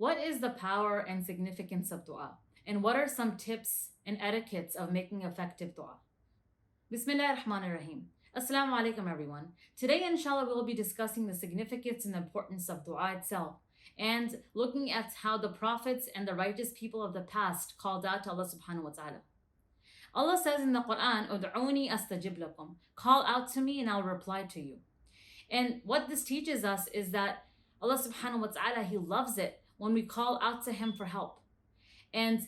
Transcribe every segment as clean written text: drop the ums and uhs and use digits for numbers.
What is the power and significance of dua? And what are some tips and etiquettes of making effective dua? Bismillah ar-Rahman ar-Rahim. Assalamu alaikum everyone. Today inshallah we will be discussing the significance and the importance of dua itself and looking at how the prophets and the righteous people of the past called out to Allah subhanahu wa ta'ala. Allah says in the Quran, Ud'uni astajib lakum. Call out to me and I'll reply to you. And what this teaches us is that Allah subhanahu wa ta'ala, He loves it when we call out to Him for help. And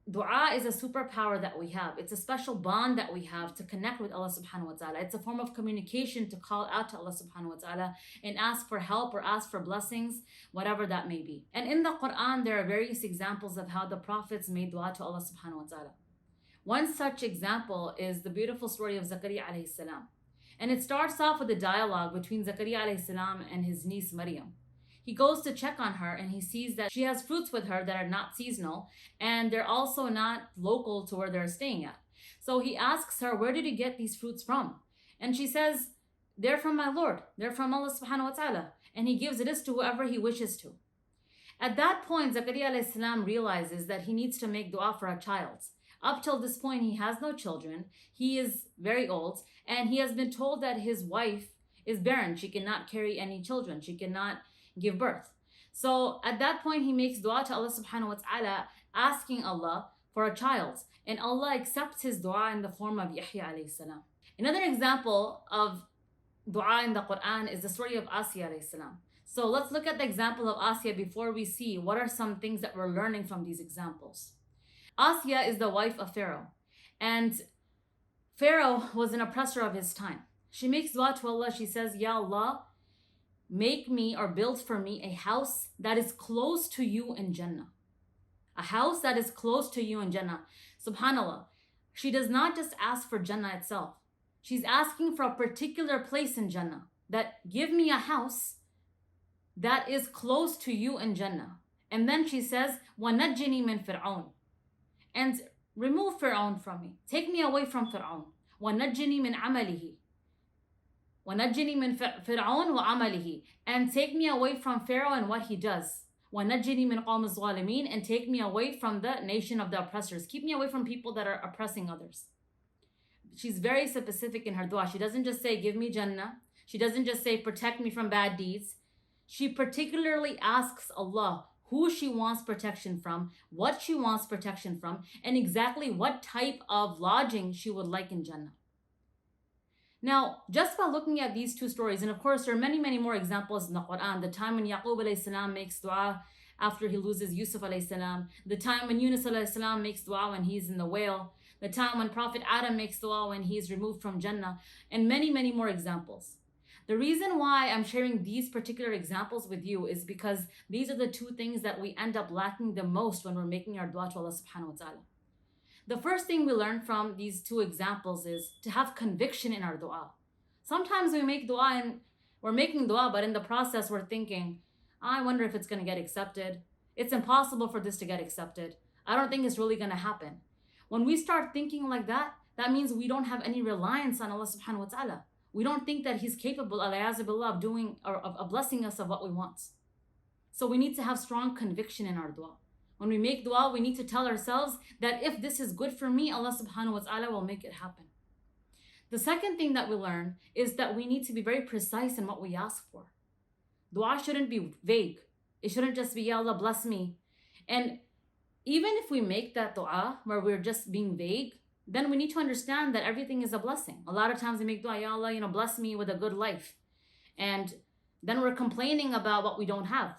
dua is a superpower that we have. It's a special bond that we have to connect with Allah subhanahu wa ta'ala. It's a form of communication to call out to Allah subhanahu wa ta'ala and ask for help or ask for blessings, whatever that may be. And in the Quran, there are various examples of how the prophets made dua to Allah subhanahu wa ta'ala. One such example is the beautiful story of Zakariya AS. And it starts off with a dialogue between Zakariya AS and his niece Maryam. He goes to check on her and he sees that she has fruits with her that are not seasonal and they're also not local to where they're staying at. So he asks her, where did you get these fruits from? And she says, they're from my Lord. They're from Allah subhanahu wa ta'ala. And He gives this to whoever He wishes to. At that point, Zakariya AS realizes that he needs to make dua for a child. Up till this point, he has no children. He is very old and he has been told that his wife is barren. She cannot carry any children. She cannot give birth. So at that point, he makes dua to Allah subhanahu wa ta'ala, asking Allah for a child. And Allah accepts his dua in the form of Yahya alayhi salam. Another example of dua in the Quran is the story of Asiya alayhi salam. So let's look at the example of Asiya before we see what are some things that we're learning from these examples. Asiya is the wife of Pharaoh. And Pharaoh was an oppressor of his time. She makes dua to Allah. She says, Ya Allah, make me or build for me a house that is close to you in Jannah. A house that is close to you in Jannah. SubhanAllah. She does not just ask for Jannah itself. She's asking for a particular place in Jannah. That give me a house that is close to you in Jannah. And then she says, وَنَجِّنِي مِن فِرْعَوْنَ. And remove Pharaoh from me. Take me away from Pharaoh. وَنَجِّنِي مِن عَمَلِهِ. وَنَجِّنِي مِن فِرْعَوْنَ وَعَمَلِهِ. And take me away from Pharaoh and what he does. وَنَجِّنِي مِن قَوْمِ الظَّالِمِينَ. And take me away from the nation of the oppressors. Keep me away from people that are oppressing others. She's very specific in her dua. She doesn't just say, give me Jannah. She doesn't just say, protect me from bad deeds. She particularly asks Allah who she wants protection from, what she wants protection from, and exactly what type of lodging she would like in Jannah. Now, just by looking at these two stories, and of course there are many, many more examples in the Quran, the time when Yaqub alayhi salam makes dua after he loses Yusuf alayhi salam, the time when Yunus alayhi salam makes dua when he's in the whale, the time when Prophet Adam makes dua when he's removed from Jannah, and many, many more examples. The reason why I'm sharing these particular examples with you is because these are the two things that we end up lacking the most when we're making our dua to Allah subhanahu wa ta'ala. The first thing we learn from these two examples is to have conviction in our dua. Sometimes we make dua and we're making dua, but in the process we're thinking, I wonder if it's going to get accepted. It's impossible for this to get accepted. I don't think it's really going to happen. When we start thinking like that, that means we don't have any reliance on Allah subhanahu wa ta'ala. We don't think that He's capable, of doing or of blessing us of what we want. So we need to have strong conviction in our dua. When we make dua, we need to tell ourselves that if this is good for me, Allah subhanahu wa ta'ala will make it happen. The second thing that we learn is that we need to be very precise in what we ask for. Dua shouldn't be vague. It shouldn't just be, Ya Allah, bless me. And even if we make that dua where we're just being vague, then we need to understand that everything is a blessing. A lot of times we make dua, Ya Allah, bless me with a good life. And then we're complaining about what we don't have.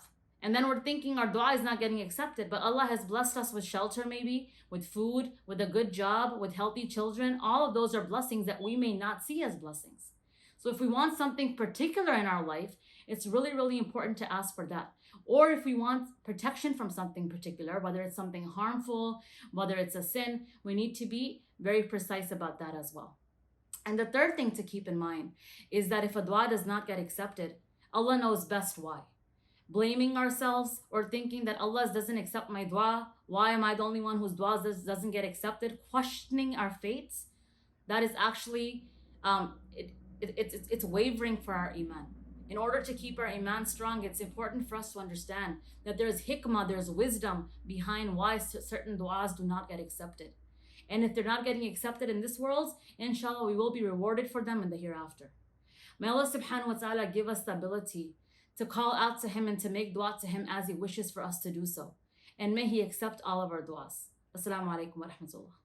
And then we're thinking our dua is not getting accepted, but Allah has blessed us with shelter maybe, with food, with a good job, with healthy children. All of those are blessings that we may not see as blessings. So if we want something particular in our life, it's really, really important to ask for that. Or if we want protection from something particular, whether it's something harmful, whether it's a sin, we need to be very precise about that as well. And the third thing to keep in mind is that if a dua does not get accepted, Allah knows best why. Blaming ourselves or thinking that Allah doesn't accept my dua, why am I the only one whose dua doesn't get accepted, questioning our fates, that is actually, it's wavering for our iman. In order to keep our iman strong, it's important for us to understand that there's hikmah, there's wisdom behind why certain du'as do not get accepted. And if they're not getting accepted in this world, inshallah, we will be rewarded for them in the hereafter. May Allah subhanahu wa ta'ala give us the ability to call out to Him and to make dua to Him as He wishes for us to do so. And may He accept all of our du'as. Assalamu alaikum wa rahmatullah.